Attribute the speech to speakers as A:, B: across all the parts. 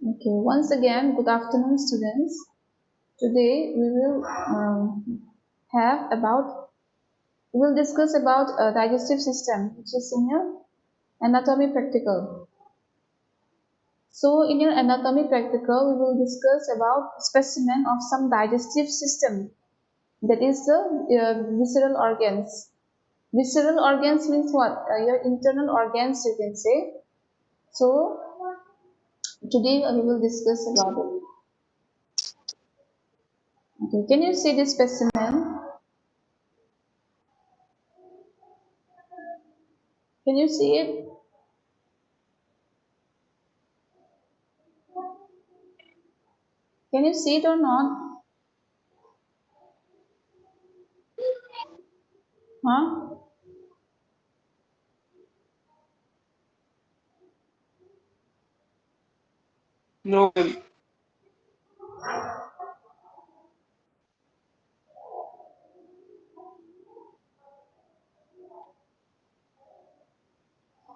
A: Okay, once again, good afternoon, students. Today we will have about we will discuss about digestive system, which is in your anatomy practical. So, in your anatomy practical, we will discuss about specimen of some digestive system. That is the visceral organs. Visceral organs means what? Your internal organs, you can say. So, today we will discuss about it. Okay, can you see this specimen? Can you see it? Can you see it or not? Huh?
B: No, ma'am.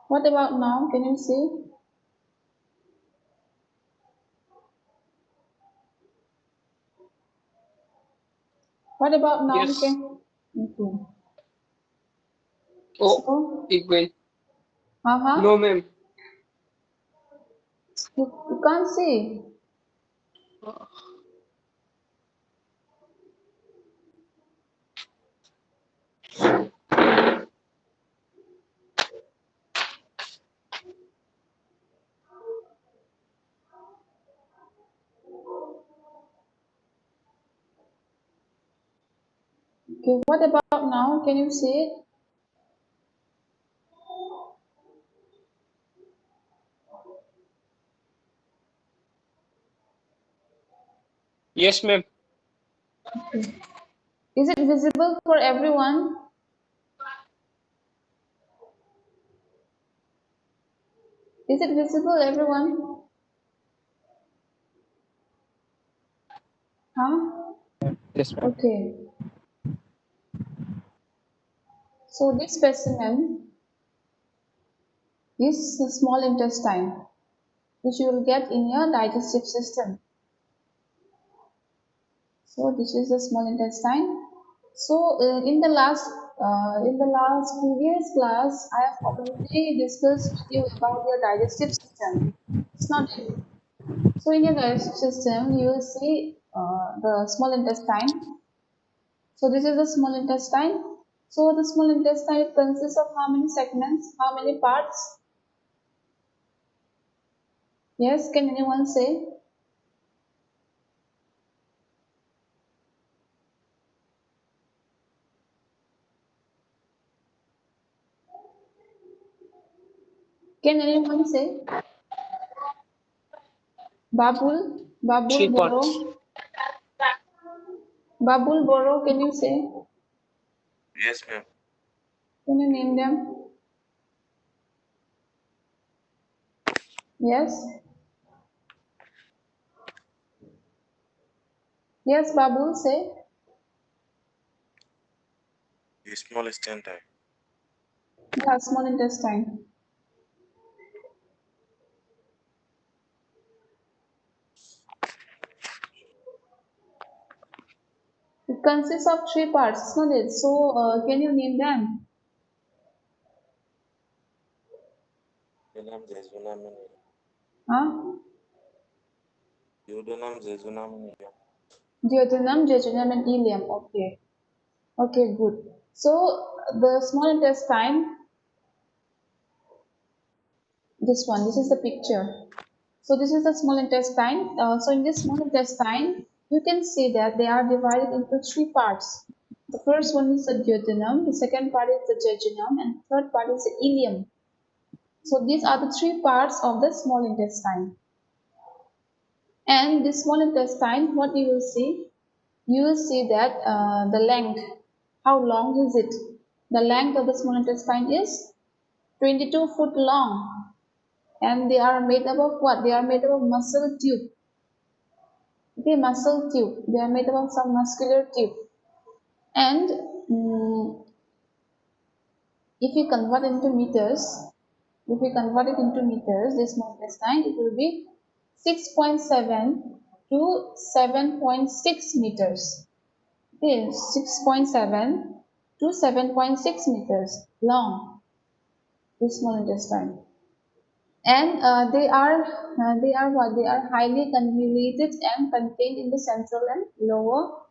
A: What about now? Can you see? What about now?
B: Yes.
A: Okay.
B: Oh,
A: So,
B: एक minute.
A: uh-huh.
B: No, ma'am.
A: You can't see. Okay. What about now? Can you see it?
B: Yes, ma'am.
A: Okay. Is it visible for everyone? Is it visible, everyone? Huh?
B: Yes, ma'am.
A: Okay. So this specimen is the small intestine, which you will get in your digestive system. So this is the small intestine. So in the last previous class, I have already discussed with you about your digestive system. It's not it. So in your digestive system, you will see the small intestine. So this is the small intestine. So the small intestine consists of how many segments? How many parts? Yes, can anyone say? Can anyone say? Babul, Babul
B: Three
A: Boro,
B: parts.
A: Babul Boro, can you say?
C: Yes, ma'am.
A: Can you name them? Yes. Yes, Babul, say.
C: The smallest intestine.
A: Yeah, small intestine. It consists of three parts, isn't it? So, can you name them?
C: Duodenum, jejunum, and ileum.
A: Huh?
C: Duodenum, jejunum, and ileum.
A: Duodenum, jejunum, and ileum. Okay. Okay, good. So, the small intestine, this is the picture. So, this is the small intestine. So, in this small intestine, you can see that they are divided into three parts. The first one is the duodenum, the second part is the jejunum, and the third part is the ileum. So, these are the three parts of the small intestine. And this small intestine, what you will see? You will see that the length, how long is it? The length of the small intestine is 22 foot long, and they are made up of what? They are made up of muscle tube. Okay, muscle tube. They are made up of some muscular tube. And if you convert into meters, if we convert it into meters, this small intestine, it will be 6.7 to 7.6 meters. Okay, 6.7 to 7.6 meters long, this small intestine. And they are what? They are highly convoluted and contained in the central and lower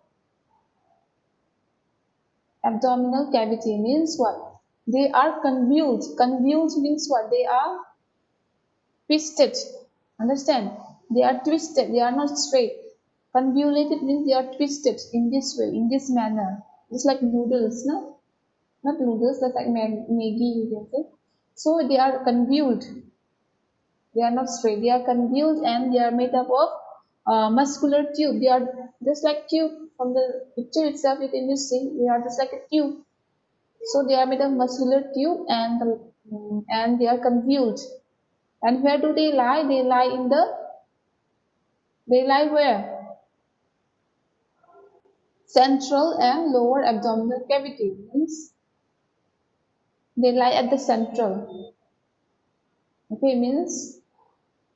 A: abdominal cavity. Means what? They are convulsed. Convulsed means what? They are twisted. Understand? They are twisted. They are not straight. Convoluted means they are twisted in this way, in this manner. It's like noodles, no? Not noodles, that's like Maggi, you can say. So they are convolved. They are not straight. They are convolved and they are made up of muscular tube. They are just like tube. From the picture itself, you can just see they are just like a tube. So they are made of muscular tube and they are convolved. And where do they lie? They lie where? Central and lower abdominal cavity. Means they lie at the central. Okay, means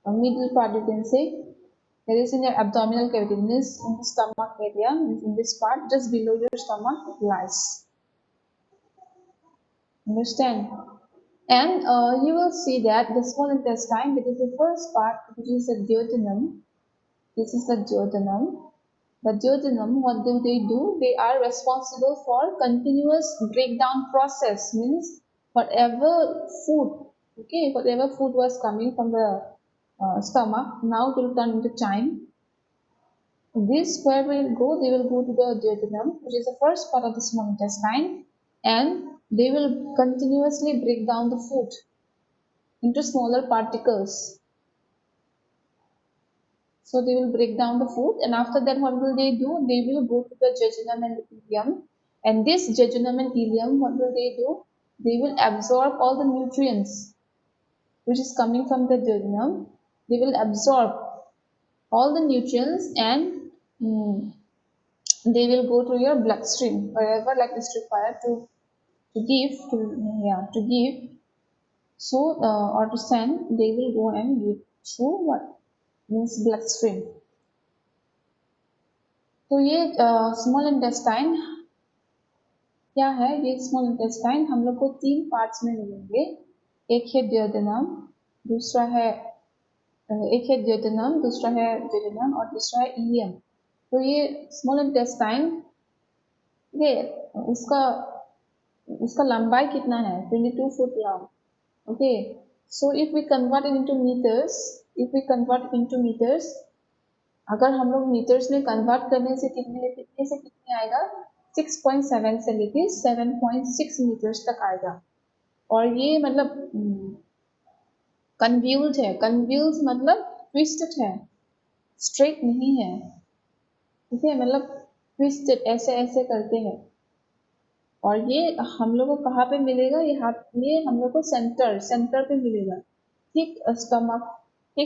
A: a middle part you can say. That is in your abdominal cavity. Means in the stomach area. Means in this part, just below your stomach, it lies. Understand? And you will see that the small intestine, which is the first part, which is the duodenum. This is the duodenum. The duodenum, what do? They are responsible for continuous breakdown process. Means whatever food, okay, whatever food was coming from the stomach, now it will turn into chyme. This where will go? They will go to the duodenum, which is the first part of the small intestine, and they will continuously break down the food into smaller particles. So they will break down the food, and after that, what will they do? They will go to the jejunum and ileum, and this jejunum and ileum, what will they do? They will absorb all the nutrients which is coming from the duodenum. They will absorb all the nutrients and they will go to your bloodstream wherever like is required to give to give. So or to send, they will go and give through what means bloodstream. तो ये small intestine क्या है? ये small intestine हम लोग को 3 parts में मिलेंगे. एक है duodenum, दूसरा है एक है duodenum, दूसरा है jejunum और तीसरा है ileum. तो ये स्मॉल इंटेस्टाइन ये उसका उसका लंबाई कितना है? 22 foot long. Okay, so if we convert it into meters, अगर हम लोग मीटर्स में कन्वर्ट करने से कितने आएगा? 6.7 से लेके 7.6 मीटर्स तक आएगा. और ये मतलब कन्व्यूल्ड है. कन्व्यूल्ड मतलब ट्विस्टेड है, स्ट्रेट नहीं है. ठीक है, मतलब ट्विस्टेड ऐसे ऐसे करते हैं. और ये हम लोग को कहाँ पे मिलेगा? ये हम लोग को सेंटर पे मिलेगा. ठीक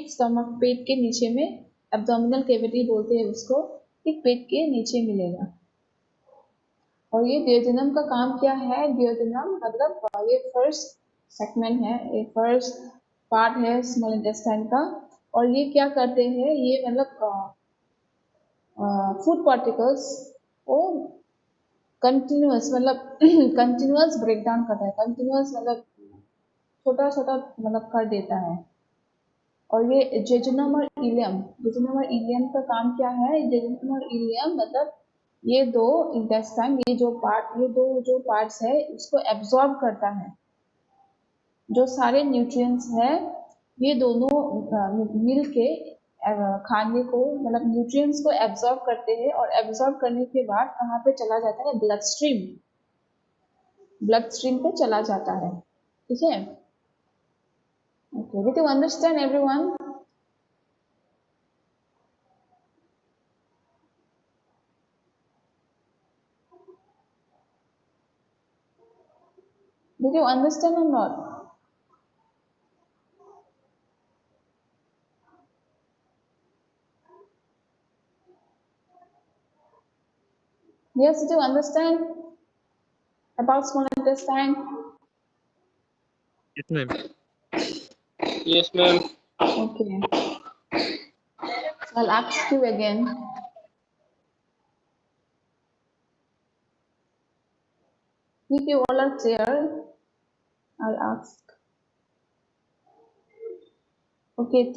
A: स्टमक पेट के नीचे में, एब्डोमिनल कैविटी बोलते हैं उसको. ठीक पेट के नीचे मिलेगा. और ये duodenum का काम क्या है? duodenum मतलब ये फर्स्ट सेगमेंट है, ये फर्स्ट पार्ट है स्मॉल इंटेस्टाइन का. और ये क्या करते हैं? ये मतलब फूड पार्टिकल्स को कंटिन्यूअस मतलब कंटिन्यूअस ब्रेक डाउन करता है. कंटिन्यूअस मतलब छोटा छोटा मतलब कर देता है. और ये जेजुनम और इलियम का काम क्या है? जेजुनम और इलियम मतलब ये दो इंटेस्टाइन, ये दो जो पार्ट्स है इसको एब्जॉर्ब करता है. जो सारे न्यूट्रिएंट्स है ये दोनों मिल के खाने को मतलब न्यूट्रिएंट्स को एब्जॉर्ब करते हैं. और एब्जॉर्ब करने के बाद कहाँ पे चला जाता है? ब्लड स्ट्रीम पे चला जाता है. ठीक है. Okay, did you understand everyone? Did you understand or not? Yes, did you understand about small intestine?
B: Yes, ma'am. Yes, ma'am.
A: Okay. I'll ask you again. If you all are clear, I'll ask. Okay,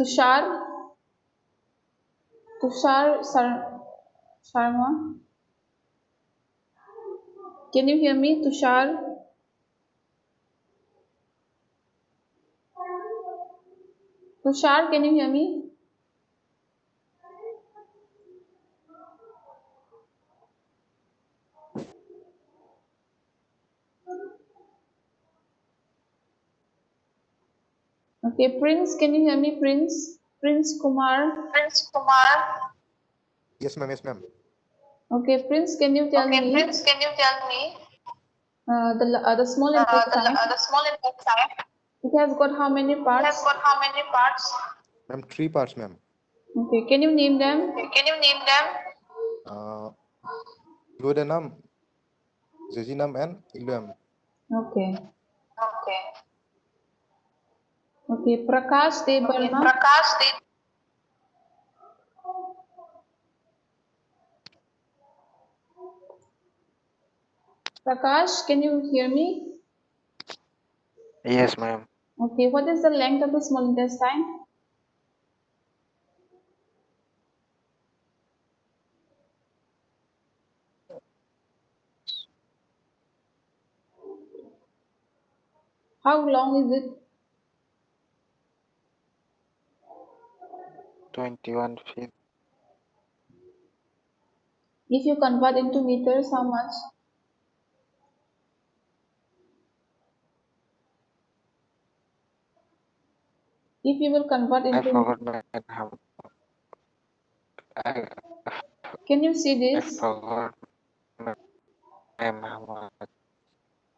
A: Sharma. Can you hear me, Tushar? Tushar, can you hear me? Okay, Prince, can you hear me, Prince? Prince Kumar.
B: Prince Kumar.
D: Yes, ma'am. Yes, ma'am.
A: Okay, Prince, can you tell
B: Okay,
A: me
B: Prince, can you tell me
A: the small intestine?
B: the small intestine?
A: It has got how many
B: It has
A: parts?
B: got how many parts?
D: Ma'am, 3 parts, ma'am.
A: Okay, can you name them?
B: Okay, can you name them?
D: Duodenum, jejunum, and ileum.
A: Okay.
B: Okay.
A: Okay, Prakash
B: Okay,
A: Debarma.
B: Prakash,
A: Prakash, can you hear me?
C: Yes, ma'am.
A: Okay, what is the length of the small intestine? How long is it?
C: 21 feet.
A: If you convert into meters, how much? If you will convert
C: I
A: into,
C: forgot my how. I,
A: can you see
C: I
A: this?
C: forgot ma'am how much.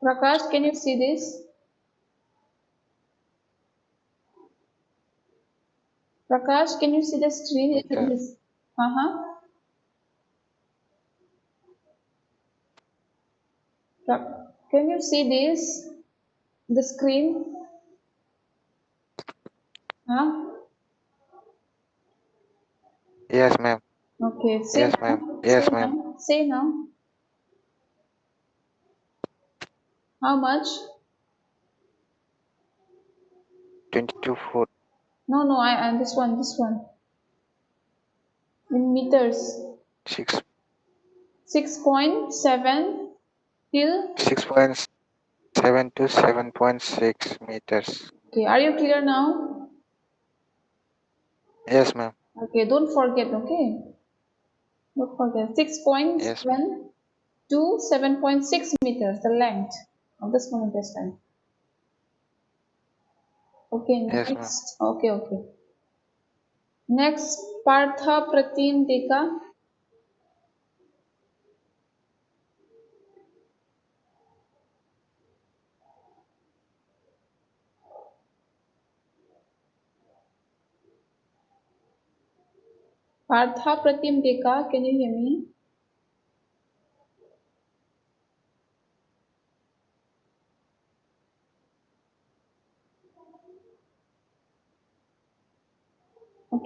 A: Prakash, can you see this? Prakash, can you see the screen?
C: Meter.
A: Uh-huh. Can you see this? The screen? Huh?
C: Yes, ma'am.
A: Okay, say
C: Yes, ma'am.
A: now. Say
C: Yes, ma'am.
A: now. Say now. How much?
C: 22 foot.
A: No, no, this one. In meters.
C: 6
A: 6.7 till.
C: 6.7 to 7.6 meters.
A: Okay, are you clear now?
C: Yes, ma'am.
A: Okay, don't forget, okay? Don't forget.
C: Yes, ma'am.
A: 6.7 to 7.6 meters, the length of the small intestine. Okay,
C: Yes, ma'am.
A: next. Okay. Next, Partha Pratim Deka. Partha Pratim Deka, can you hear me?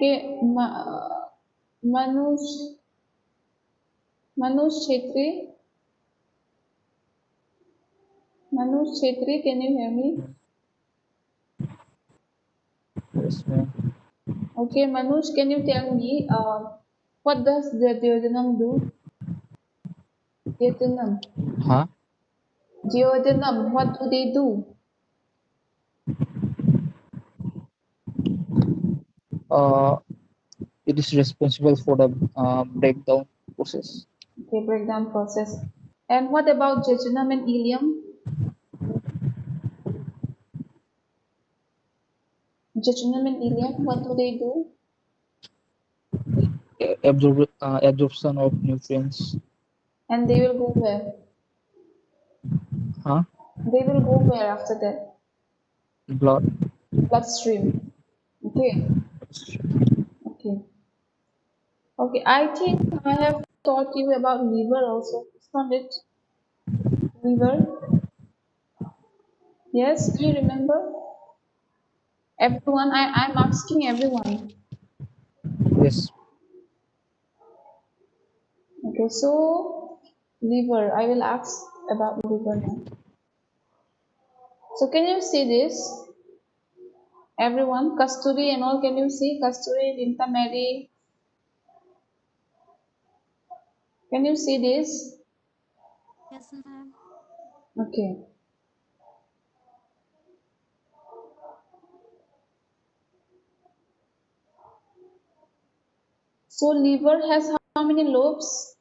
A: Okay, Manush, Manush Chetri. Manush Chetri, can you hear me?
E: Yes, ma'am.
A: Okay, Manush, can you tell me what does the duodenum do? Duodenum.
E: Huh?
A: Duodenum, what do they do?
E: Uh, it is responsible for the breakdown process.
A: Okay, breakdown process. And what about jejunum and ileum? Jejunum and ileum, what do they do?
E: Absorption of nutrients.
A: And they will go where?
E: Huh?
A: They will go where after that?
E: Blood.
A: Bloodstream. Okay, okay. Okay, I think I have taught you about liver also. It's not it? Liver? Yes, do you remember? Everyone, I'm asking everyone.
E: Yes.
A: Okay, so liver. I will ask about liver now. So can you see this? Everyone, Kasturi and all, can you see? Kasturi, Rinta Mary. Can you see this?
F: Yes, ma'am.
A: Okay. So liver has how many lobes?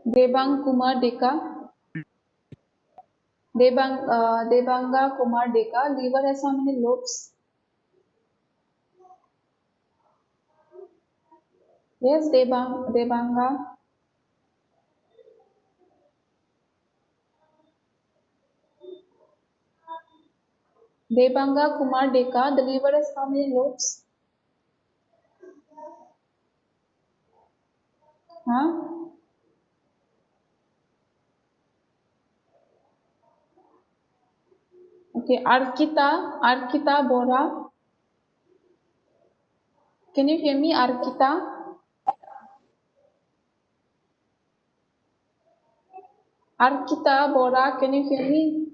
A: Debang Kumar Deka. Debanga Kumar Deka. Liver has how many lobes? Yes, Debanga. Debanga Kumar Deka. The liver has how many lobes? Huh? Okay, Arkita Bora. Can you hear me, Arkita? Arkita Bora, can you hear me?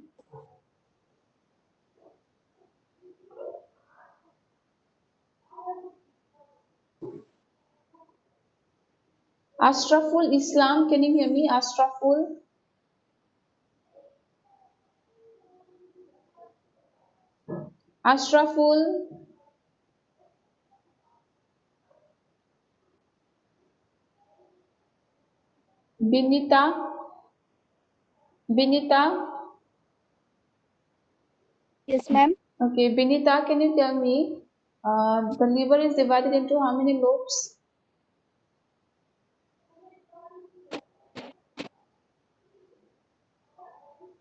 A: Ashraful Islam, can you hear me? Ashraful. Ashraful. Binita. Binita.
F: Yes, ma'am.
A: Okay, Binita, can you tell me the liver is divided into how many lobes?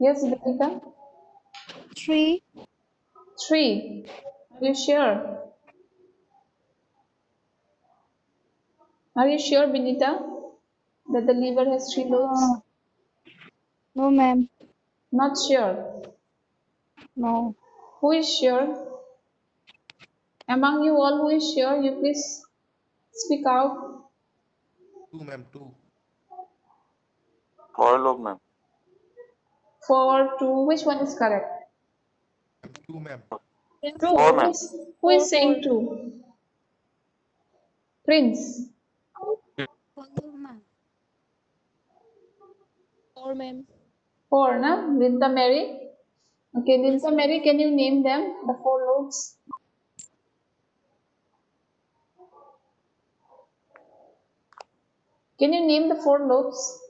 A: Yes, Binita?
F: 3.
A: 3. Are you sure? Are you sure, Binita, that the liver has 3 lobes?
F: No, ma'am.
A: Not sure.
F: No.
A: Who is sure? Among you all who is sure, you please speak out.
D: 2, ma'am. 2.
C: 4 lobe, ma'am.
A: 4, 2, which one is correct?
D: 2, ma'am.
A: 2.
C: 4, ma'am.
A: Who is saying 2? Prince.
F: Follow, ma'am. 4, ma'am.
A: 4, na? Linda Mary. Okay,
F: Yes,
A: Linda
F: ma'am.
A: Mary, can you name them, the 4 lobes? Can you name the 4 lobes?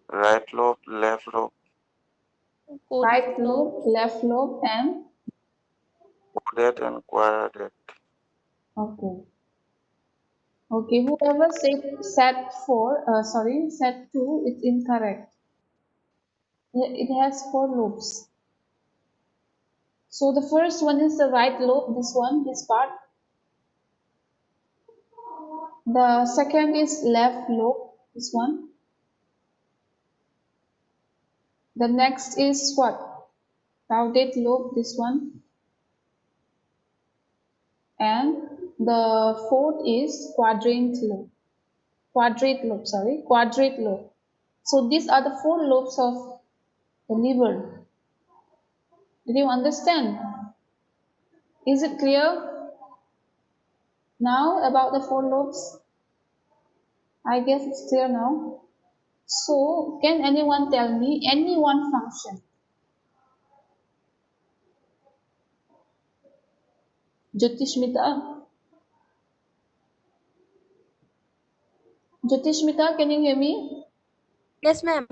C: Right lobe, left lobe,
A: Right lobe, left lobe, and
C: caudate and quadrate.
A: okay. Okay, whoever said 4, said 2, it's incorrect. It has 4 lobes. So the first one is the right lobe, this part. The second is left lobe, this one. The next is what? Caudate lobe, this one. And the fourth is quadrate lobe. So these are the 4 lobes of the liver. Did you understand? Is it clear now about the 4 lobes? I guess it's clear now. So can anyone tell me any one function? Jyotishmita? Jyotishmita, can you hear me?
F: Yes, ma'am.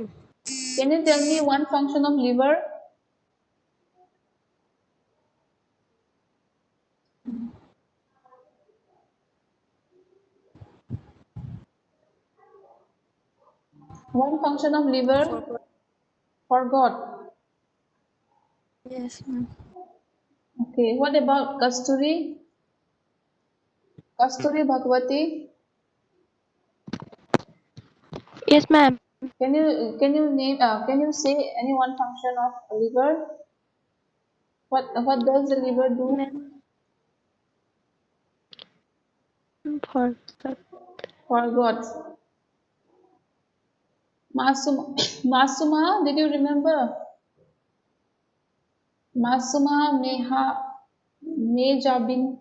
A: Can you tell me one function of liver? One function of liver? Forgot.
F: Yes, ma'am.
A: Okay, what about Kasturi? Kasturi Bhagwati?
F: Yes, ma'am.
A: Can you say any one function of liver? What does the liver do?
F: Ma'am. Forgot.
A: Forgot. Masuma, Masuma, did you remember? Masuma Meha Mejabin.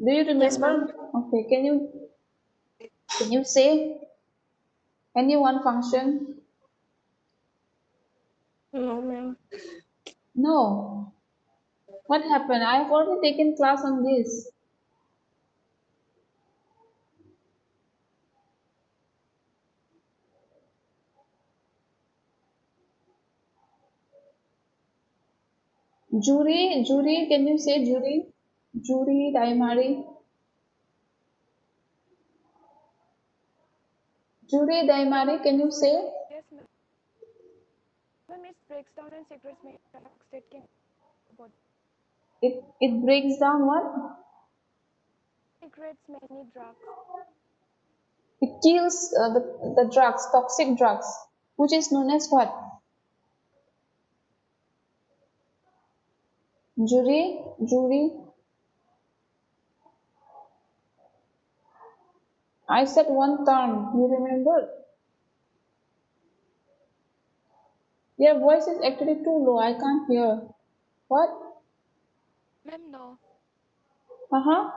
A: Do you
F: Yes,
A: remember?
F: ma'am.
A: Okay, can you say any one function?
F: No, ma'am.
A: No. What happened? I have already taken class on this. Jury, can you say jury? Jury, Daimari. Jury, Daimari, can you say?
G: Yes, ma'am. Ma'am, it breaks down and secrets many drugs that can body.
A: It breaks down what?
G: Secrets many drugs.
A: It kills the drugs, toxic drugs, which is known as what? Jury. I said one term. You remember? Your voice is actually too low. I can't hear. What?
G: Ma'am, no.
A: Uh-huh.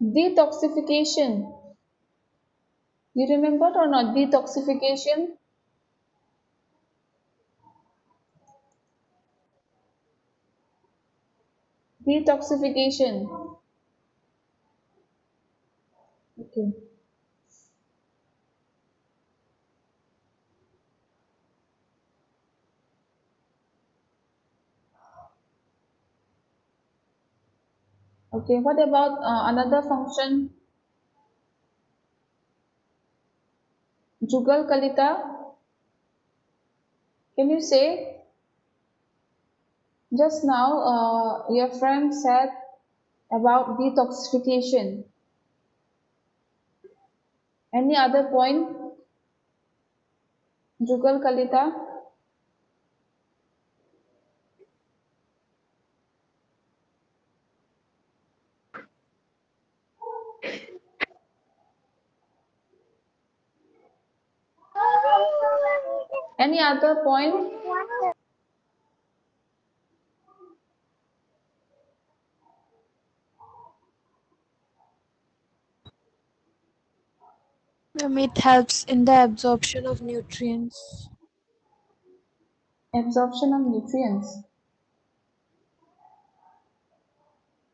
A: Detoxification. You remember or not? Detoxification. Detoxification. Okay. Okay. What about another function? Jugal Kalita. Can you say? Just now, your friend said about detoxification. Any other point? Jugal Kalita? Any other point?
F: Ma'am, it helps in the absorption of nutrients.
A: Absorption of nutrients.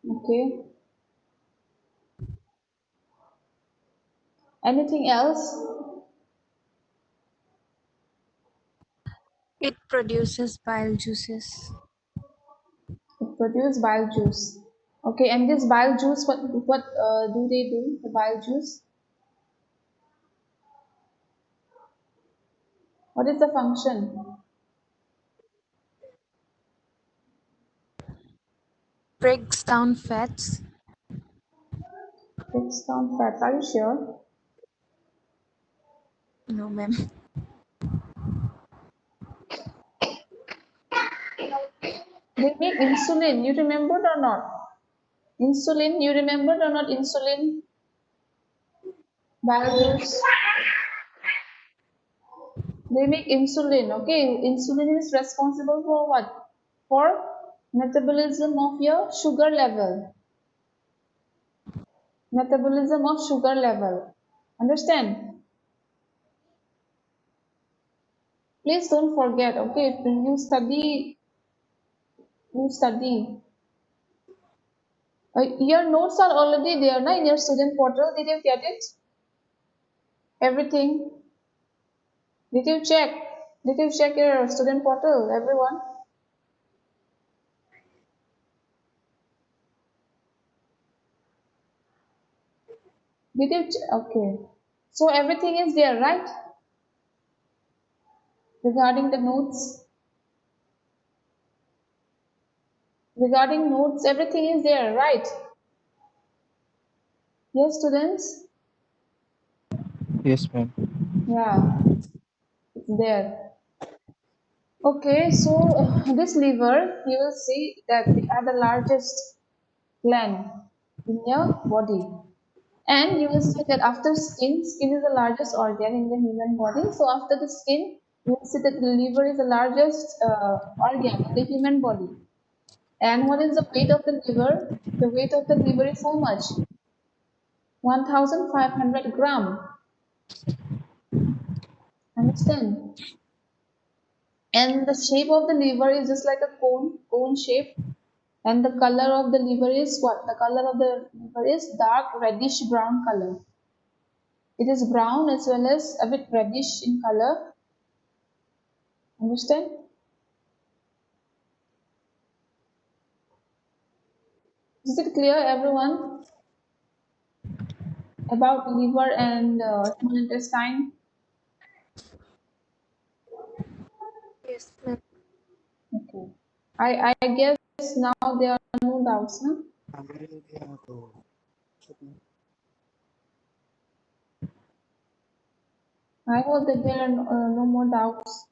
A: Okay. Anything else?
F: It produces bile juices.
A: It produces bile juice. Okay, and this bile juice, what do they do? The bile juice. What is the function?
F: Breaks down fats.
A: Breaks down fats. Are you sure?
F: No, ma'am.
A: They make insulin. You remembered or not? Insulin. You remembered or not? Insulin. Bile juice. They make insulin. Okay, insulin is responsible for what? For metabolism of your sugar level. Metabolism of sugar level. Understand? Please don't forget. Okay, you study. You study. Your notes are already there, na, in your student portal. Did you get it? Everything. Did you check? Did you check your student portal, everyone? Did you? Okay. So everything is there, right? Regarding the notes. Regarding notes, everything is there, right? Yes, students?
E: Yes, ma'am.
A: Yeah, it's there. Okay, so this liver, you will see that they are the largest gland in your body. And you will see that after skin is the largest organ in the human body. So after the skin, you will see that the liver is the largest organ in the human body. And what is the weight of the liver? The weight of the liver is how much? 1,500 gram. Understand? And the shape of the liver is just like a cone shape. And the color of the liver is what? The color of the liver is dark reddish brown color. It is brown as well as a bit reddish in color. Understand? Is it clear, everyone, about liver and small intestine?
F: Yes, ma'am.
A: Okay. I guess now there are no doubts, no? I hope that there are no more doubts.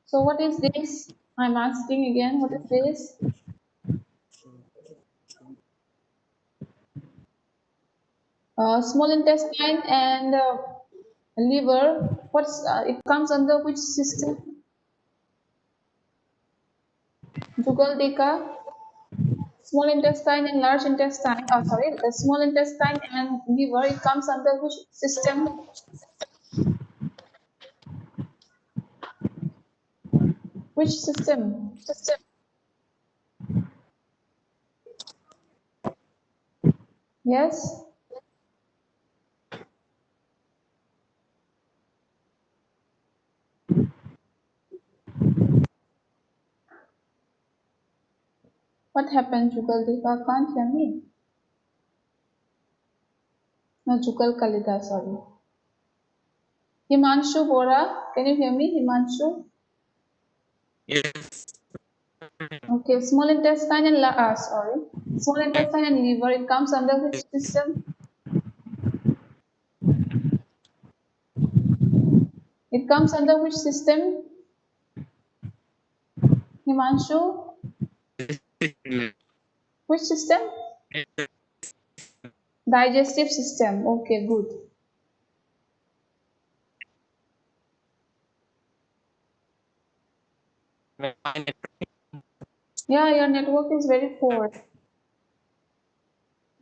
A: So what is this? I'm asking again, what is this? Small intestine and liver. It comes under which system? Jugal Deka. Small intestine and large intestine. Oh, sorry, the small intestine and liver. It comes under which system? Which system? Yes. What happened, Jugal Deka? Can't hear me. No, Jugal Kalida. Sorry. Himanshu Bora. Can you hear me, Himanshu?
E: Yes.
A: Okay. Small intestine and sorry. Small intestine and liver. It comes under which system? It comes under which system? Himanshu? Which system? Digestive system. Okay, good. Yeah, your network is very poor.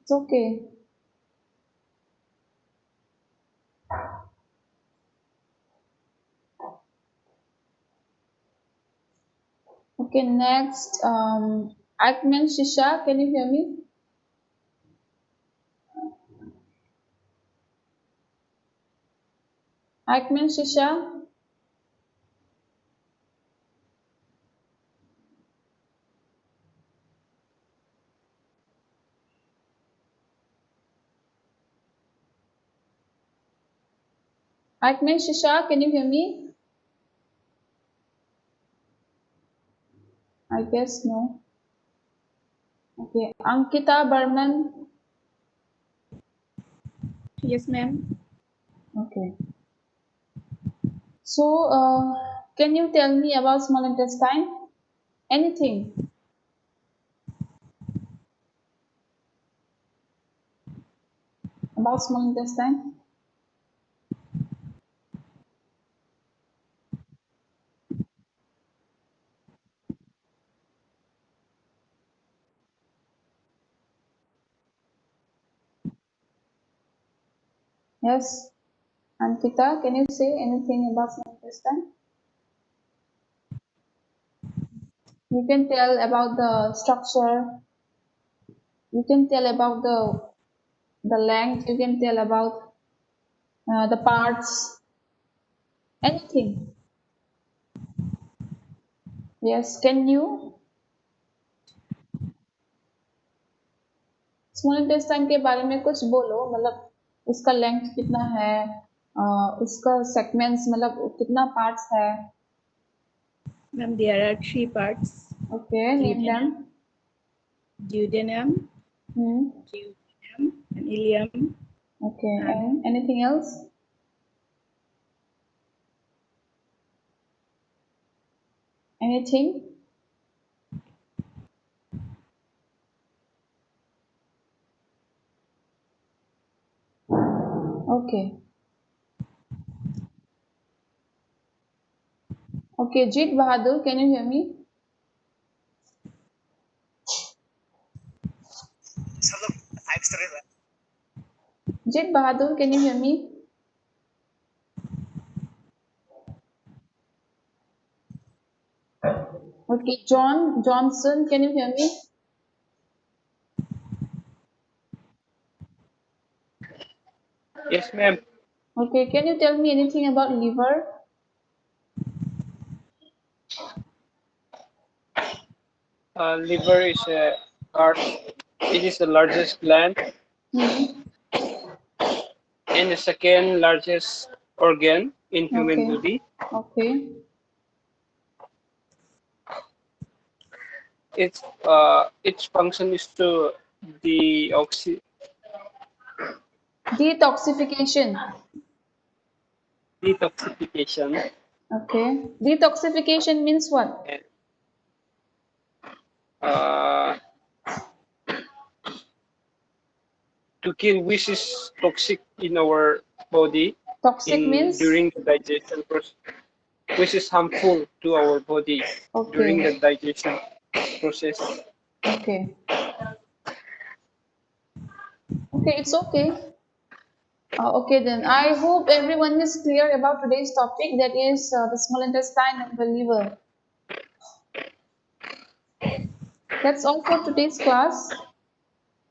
A: It's okay. Okay, next. Akman Shisha, can you hear me? Akman Shisha? Akman Shisha, can you hear me? I guess no. Okay, Ankita Burman.
H: Yes, ma'am.
A: Okay. So, can you tell me about small intestine? Anything about small intestine? Yes. Ankita, can you say anything about small intestine? You can tell about the structure. You can tell about the length. You can tell about the parts. Anything. Yes. Can you? Small intestine के बारे में कुछ बोलो मतलब उसका length कितना है उसका सेगमेंट्स मतलब कितना पार्ट्स है
H: Ma'am, there are three parts:
A: okay name them
H: duodenum, duodenum, and ileum.
A: Okay
H: And
A: anything else Anything? Okay. Okay, Jeet Bahadur, can you hear me? Jeet Bahadur, can you hear me? Okay, John Johnson, can you hear me?
I: Yes, ma'am.
A: Okay, can you tell me anything about liver?
I: Liver is a part. It is the largest gland
A: Hmm.
I: and the second largest organ in human
A: Okay.
I: body.
A: Okay.
I: Its function is to deoxy
A: Detoxification.
I: detoxification
A: Okay. Detoxification means what?
I: and uh, to kill which is toxic in our body
A: Toxic
I: in
A: means?
I: during the digestion process, which is harmful to our body during
A: Okay.
I: the digestion process.
A: Okay. Okay, it's okay. Okay, then I hope everyone is clear about today's topic, that is the small intestine and the liver. That's all for today's class.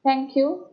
A: Thank you.